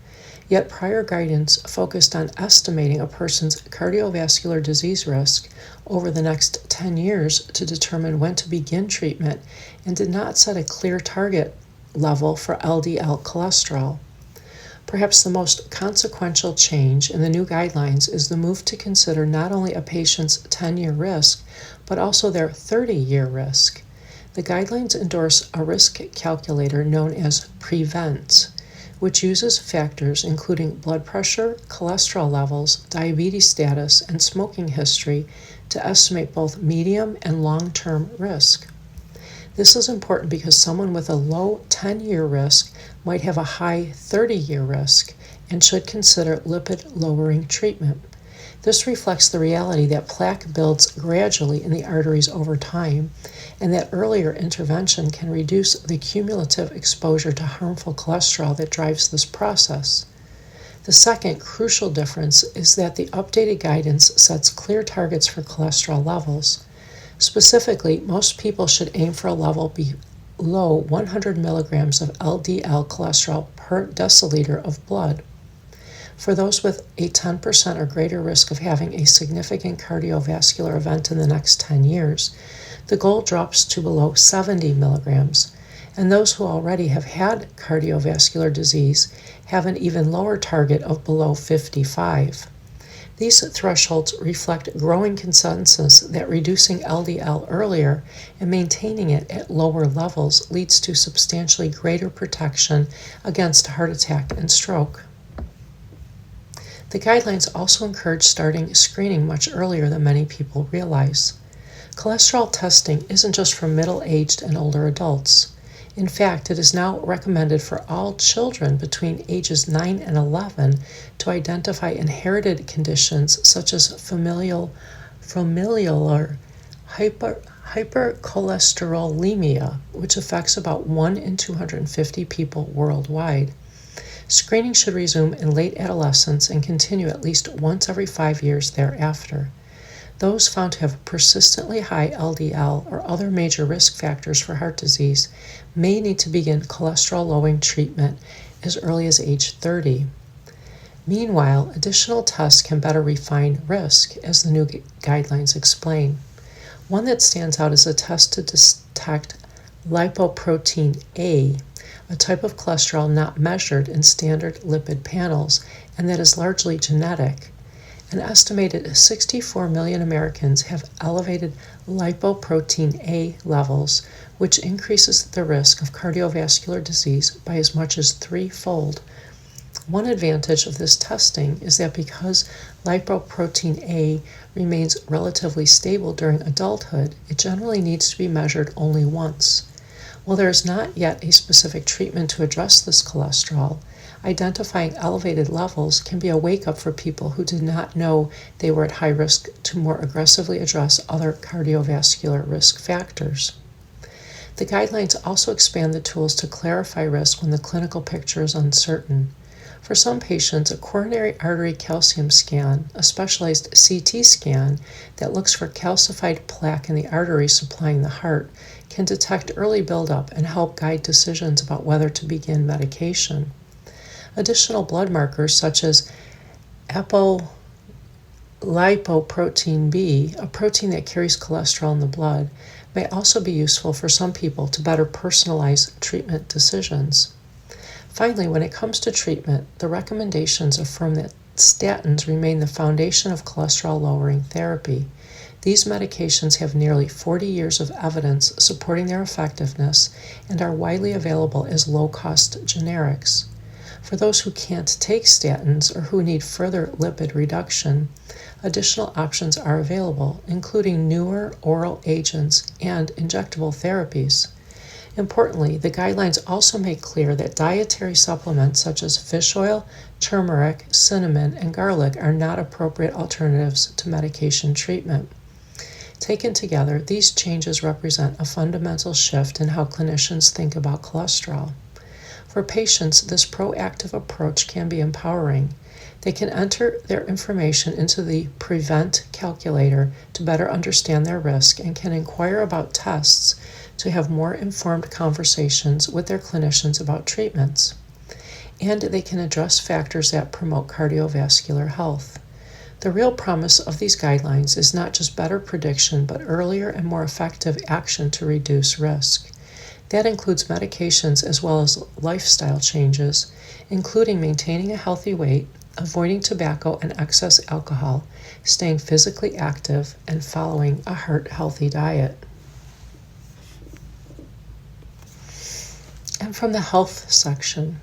Yet prior guidance focused on estimating a person's cardiovascular disease risk over the next 10 years to determine when to begin treatment and did not set a clear target level for LDL cholesterol. Perhaps the most consequential change in the new guidelines is the move to consider not only a patient's 10-year risk, but also their 30-year risk. The guidelines endorse a risk calculator known as PREVENT, which uses factors including blood pressure, cholesterol levels, diabetes status, and smoking history to estimate both medium and long-term risk. This is important because someone with a low 10-year risk might have a high 30-year risk and should consider lipid-lowering treatment. This reflects the reality that plaque builds gradually in the arteries over time, and that earlier intervention can reduce the cumulative exposure to harmful cholesterol that drives this process. The second crucial difference is that the updated guidance sets clear targets for cholesterol levels. Specifically, most people should aim for a level below 100 milligrams of LDL cholesterol per deciliter of blood. For those with a 10% or greater risk of having a significant cardiovascular event in the next 10 years, the goal drops to below 70 milligrams, and those who already have had cardiovascular disease have an even lower target of below 55. These thresholds reflect growing consensus that reducing LDL earlier and maintaining it at lower levels leads to substantially greater protection against heart attack and stroke. The guidelines also encourage starting screening much earlier than many people realize. Cholesterol testing isn't just for middle-aged and older adults. In fact, it is now recommended for all children between ages 9 and 11 to identify inherited conditions such as familial hypercholesterolemia, which affects about 1 in 250 people worldwide. Screening should resume in late adolescence and continue at least once every 5 years thereafter. Those found to have persistently high LDL or other major risk factors for heart disease may need to begin cholesterol-lowering treatment as early as age 30. Meanwhile, additional tests can better refine risk, as the new guidelines explain. One that stands out is a test to detect lipoprotein A, a type of cholesterol not measured in standard lipid panels and that is largely genetic. An estimated 64 million Americans have elevated lipoprotein A levels, which increases the risk of cardiovascular disease by as much as 3-fold. One advantage of this testing is that because lipoprotein A remains relatively stable during adulthood, it generally needs to be measured only once. While there is not yet a specific treatment to address this cholesterol, identifying elevated levels can be a wake-up for people who did not know they were at high risk to more aggressively address other cardiovascular risk factors. The guidelines also expand the tools to clarify risk when the clinical picture is uncertain. For some patients, a coronary artery calcium scan, a specialized CT scan that looks for calcified plaque in the artery supplying the heart, can detect early buildup and help guide decisions about whether to begin medication. Additional blood markers such as apolipoprotein B, a protein that carries cholesterol in the blood, may also be useful for some people to better personalize treatment decisions. Finally, when it comes to treatment, the recommendations affirm that statins remain the foundation of cholesterol-lowering therapy. These medications have nearly 40 years of evidence supporting their effectiveness and are widely available as low-cost generics. For those who can't take statins or who need further lipid reduction, additional options are available, including newer oral agents and injectable therapies. Importantly, the guidelines also make clear that dietary supplements such as fish oil, turmeric, cinnamon, and garlic are not appropriate alternatives to medication treatment. Taken together, these changes represent a fundamental shift in how clinicians think about cholesterol. For patients, this proactive approach can be empowering. They can enter their information into the Prevent calculator to better understand their risk and can inquire about tests to have more informed conversations with their clinicians about treatments. And they can address factors that promote cardiovascular health. The real promise of these guidelines is not just better prediction, but earlier and more effective action to reduce risk. That includes medications as well as lifestyle changes, including maintaining a healthy weight, avoiding tobacco and excess alcohol, staying physically active, and following a heart-healthy diet. And from the health section,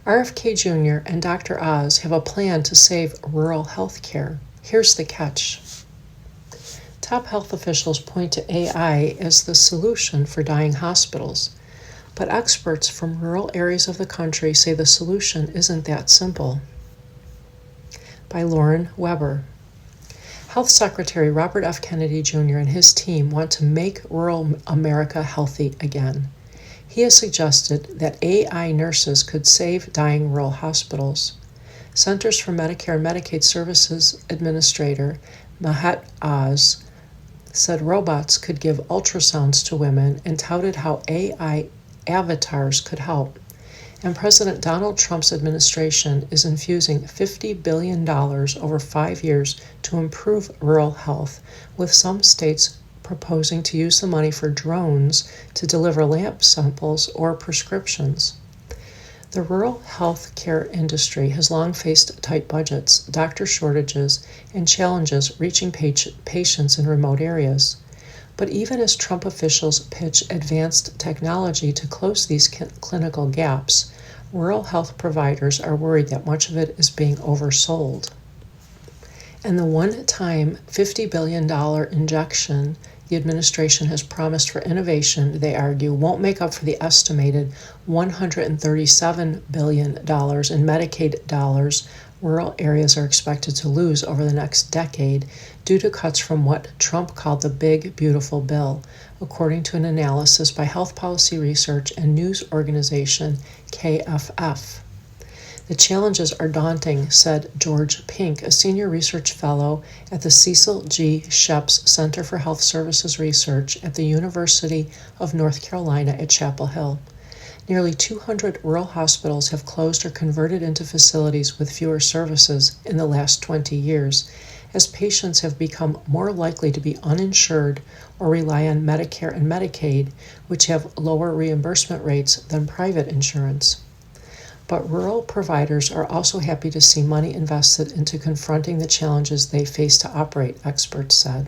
RFK Jr. and Dr. Oz have a plan to save rural health care. Here's the catch. Top health officials point to AI as the solution for dying hospitals, but experts from rural areas of the country say the solution isn't that simple. By Lauren Weber. Health Secretary Robert F. Kennedy Jr. and his team want to make rural America healthy again. He has suggested that AI nurses could save dying rural hospitals. Centers for Medicare and Medicaid Services Administrator Mahat Oz said robots could give ultrasounds to women and touted how AI avatars could help. And President Donald Trump's administration is infusing $50 billion over 5 years to improve rural health, with some states proposing to use the money for drones to deliver lab samples or prescriptions. The rural health care industry has long faced tight budgets, doctor shortages, and challenges reaching patients in remote areas. But even as Trump officials pitch advanced technology to close these clinical gaps, rural health providers are worried that much of it is being oversold. And the one-time $50 billion injection the administration has promised for innovation, they argue, won't make up for the estimated $137 billion in Medicaid dollars rural areas are expected to lose over the next decade due to cuts from what Trump called the Big Beautiful Bill, according to an analysis by health policy research and news organization KFF. The challenges are daunting, said George Pink, a senior research fellow at the Cecil G. Sheps Center for Health Services Research at the University of North Carolina at Chapel Hill. Nearly 200 rural hospitals have closed or converted into facilities with fewer services in the last 20 years, as patients have become more likely to be uninsured or rely on Medicare and Medicaid, which have lower reimbursement rates than private insurance. But rural providers are also happy to see money invested into confronting the challenges they face to operate, experts said.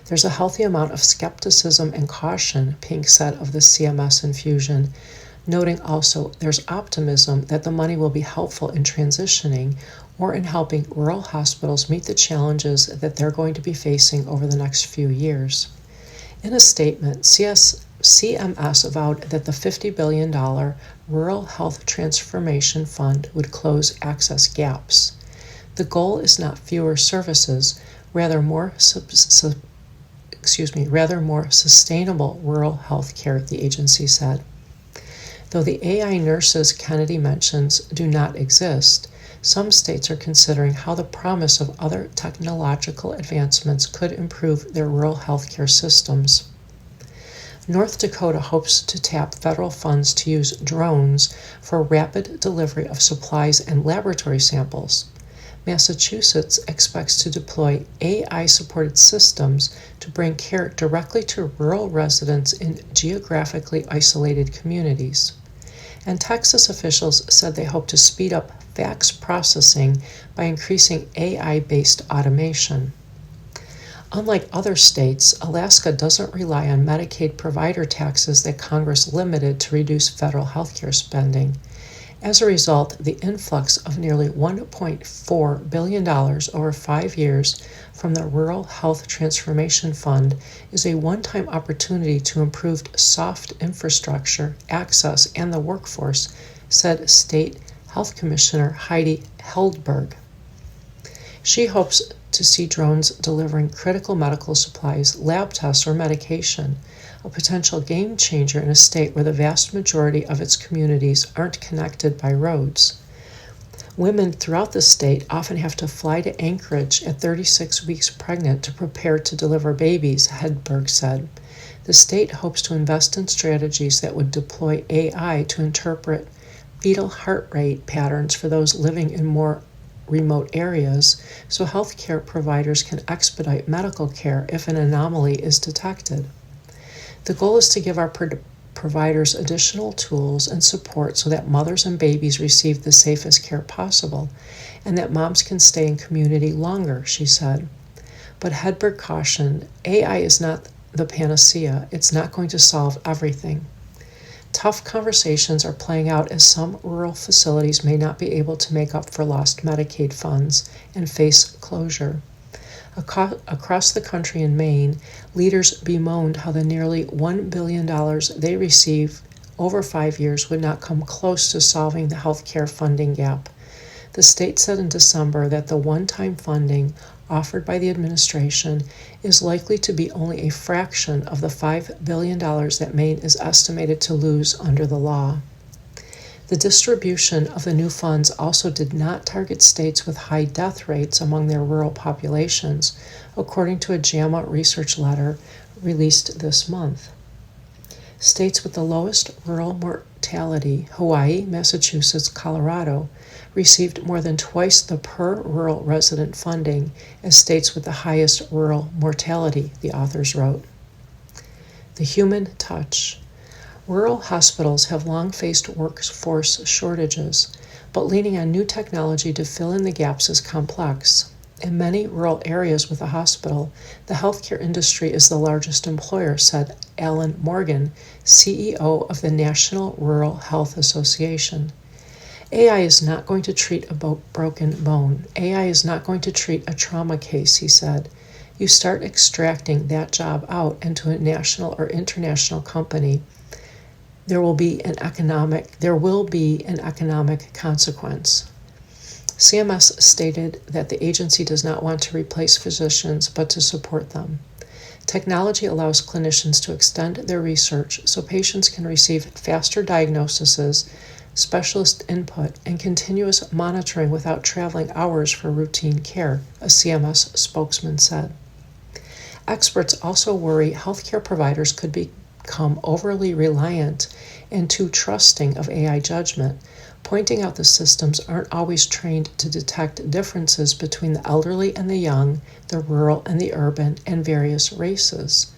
There's a healthy amount of skepticism and caution, Pink said of the CMS infusion, noting also there's optimism that the money will be helpful in transitioning or in helping rural hospitals meet the challenges that they're going to be facing over the next few years. In a statement, CMS vowed that the $50 billion Rural Health Transformation Fund would close access gaps. The goal is not fewer services, rather more sustainable rural health care, the agency said. Though the AI nurses Kennedy mentions do not exist, some states are considering how the promise of other technological advancements could improve their rural health care systems. North Dakota hopes to tap federal funds to use drones for rapid delivery of supplies and laboratory samples. Massachusetts expects to deploy AI-supported systems to bring care directly to rural residents in geographically isolated communities. And Texas officials said they hope to speed up fax processing by increasing AI-based automation. Unlike other states, Alaska doesn't rely on Medicaid provider taxes that Congress limited to reduce federal health care spending. As a result, the influx of nearly $1.4 billion over 5 years from the Rural Health Transformation Fund is a one-time opportunity to improve soft infrastructure, access, and the workforce, said State Health Commissioner Heidi Heldberg. She hopes to see drones delivering critical medical supplies, lab tests, or medication, a potential game changer in a state where the vast majority of its communities aren't connected by roads. Women throughout the state often have to fly to Anchorage at 36 weeks pregnant to prepare to deliver babies, Hedberg said. The state hopes to invest in strategies that would deploy AI to interpret fetal heart rate patterns for those living in more remote areas, so healthcare providers can expedite medical care if an anomaly is detected. The goal is to give our providers additional tools and support so that mothers and babies receive the safest care possible, and that moms can stay in community longer, she said. But Hedberg cautioned, AI is not the panacea. It's not going to solve everything. Tough conversations are playing out as some rural facilities may not be able to make up for lost Medicaid funds and face closure. Across the country in Maine, leaders bemoaned how the nearly $1 billion they receive over 5 years would not come close to solving the health care funding gap. The state said in December that the one-time funding offered by the administration is likely to be only a fraction of the $5 billion that Maine is estimated to lose under the law. The distribution of the new funds also did not target states with high death rates among their rural populations, according to a JAMA research letter released this month. States with the lowest rural mortality, Hawaii, Massachusetts, Colorado, received more than twice the per rural resident funding as states with the highest rural mortality, the authors wrote. The human touch. Rural hospitals have long faced workforce shortages, but leaning on new technology to fill in the gaps is complex. In many rural areas with a hospital, the healthcare industry is the largest employer, said Alan Morgan, CEO of the National Rural Health Association. AI is not going to treat a broken bone. AI is not going to treat a trauma case, he said. You start extracting that job out into a national or international company, there will be an economic consequence. CMS stated that the agency does not want to replace physicians, but to support them. Technology allows clinicians to extend their research so patients can receive faster diagnoses, specialist input, and continuous monitoring without traveling hours for routine care, a CMS spokesman said. Experts also worry healthcare providers could become overly reliant and too trusting of AI judgment, pointing out the systems aren't always trained to detect differences between the elderly and the young, the rural and the urban, and various races.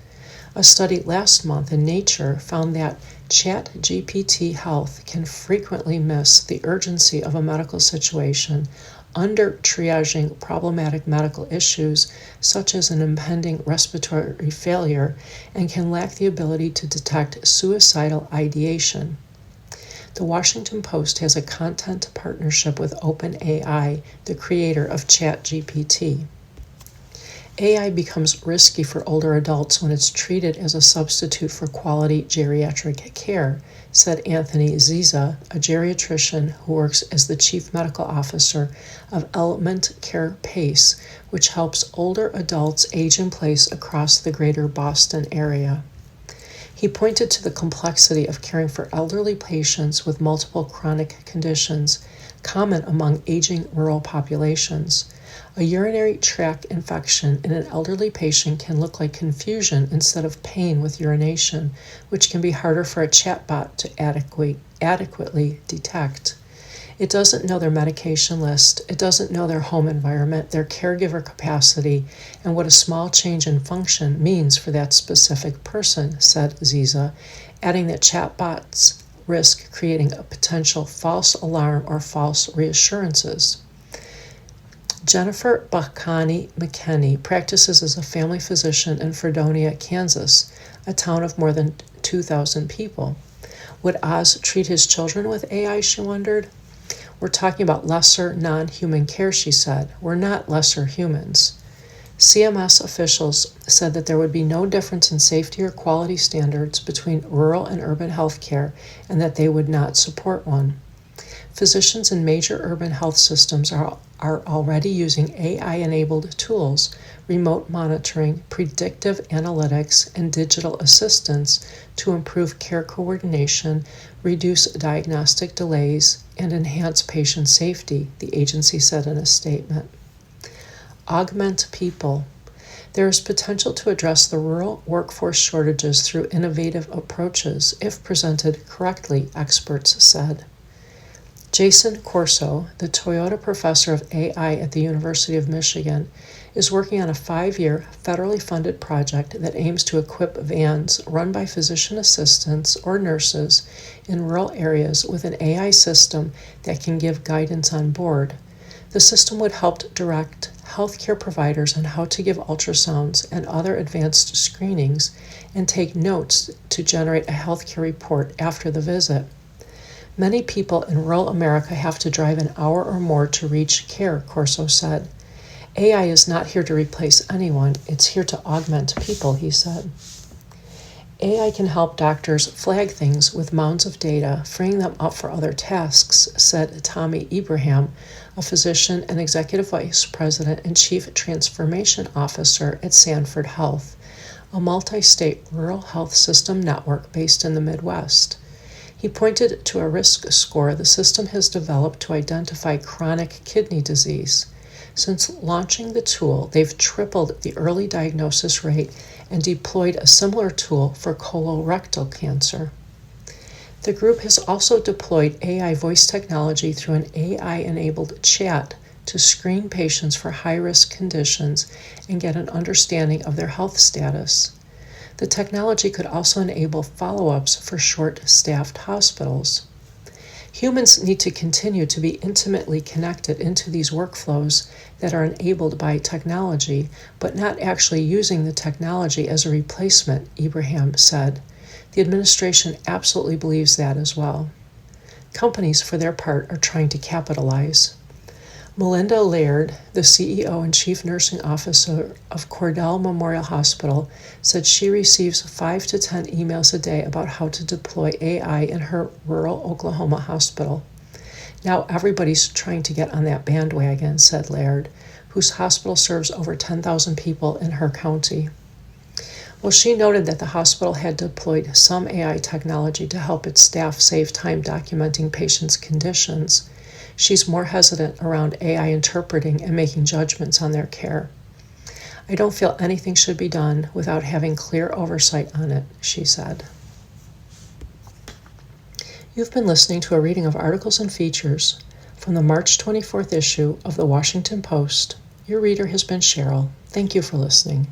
A study last month in Nature found that ChatGPT Health can frequently miss the urgency of a medical situation, under triaging problematic medical issues such as an impending respiratory failure, and can lack the ability to detect suicidal ideation. The Washington Post has a content partnership with OpenAI, the creator of ChatGPT. AI becomes risky for older adults when it's treated as a substitute for quality geriatric care, said Anthony Ziza, a geriatrician who works as the chief medical officer of Element Care PACE, which helps older adults age in place across the greater Boston area. He pointed to the complexity of caring for elderly patients with multiple chronic conditions, common among aging rural populations. A urinary tract infection in an elderly patient can look like confusion instead of pain with urination, which can be harder for a chatbot to adequately detect. It doesn't know their medication list, it doesn't know their home environment, their caregiver capacity, and what a small change in function means for that specific person, said Ziza, adding that chatbots risk creating a potential false alarm or false reassurances. Jennifer Bacani McKenney practices as a family physician in Fredonia, Kansas, a town of more than 2,000 people. Would Oz treat his children with AI, she wondered? We're talking about lesser non-human care, she said. We're not lesser humans. CMS officials said that there would be no difference in safety or quality standards between rural and urban health care, and that they would not support one. Physicians in major urban health systems are already using AI-enabled tools, remote monitoring, predictive analytics, and digital assistance to improve care coordination, reduce diagnostic delays, and enhance patient safety, the agency said in a statement. Augment people. There is potential to address the rural workforce shortages through innovative approaches if presented correctly, experts said. Jason Corso, the Toyota professor of AI at the University of Michigan, is working on a 5-year federally funded project that aims to equip vans run by physician assistants or nurses in rural areas with an AI system that can give guidance on board. The system would help direct healthcare providers on how to give ultrasounds and other advanced screenings and take notes to generate a healthcare report after the visit. Many people in rural America have to drive an hour or more to reach care, Corso said. AI is not here to replace anyone, it's here to augment people, he said. AI can help doctors flag things with mounds of data, freeing them up for other tasks, said Tommy Ibrahim, a physician and executive vice president and chief transformation officer at Sanford Health, a multi-state rural health system network based in the Midwest. He pointed to a risk score the system has developed to identify chronic kidney disease. Since launching the tool, they've tripled the early diagnosis rate and deployed a similar tool for colorectal cancer. The group has also deployed AI voice technology through an AI-enabled chat to screen patients for high-risk conditions and get an understanding of their health status. The technology could also enable follow-ups for short-staffed hospitals. Humans need to continue to be intimately connected into these workflows that are enabled by technology, but not actually using the technology as a replacement, Ibrahim said. The administration absolutely believes that as well. Companies, for their part, are trying to capitalize. Melinda Laird, the CEO and Chief Nursing Officer of Cordell Memorial Hospital, said she receives 5 to 10 emails a day about how to deploy AI in her rural Oklahoma hospital. Now everybody's trying to get on that bandwagon, said Laird, whose hospital serves over 10,000 people in her county. Well, she noted that the hospital had deployed some AI technology to help its staff save time documenting patients' conditions. She's more hesitant around AI interpreting and making judgments on their care. I don't feel anything should be done without having clear oversight on it, she said. You've been listening to a reading of articles and features from the March 24th issue of the Washington Post. Your reader has been Cheryl. Thank you for listening.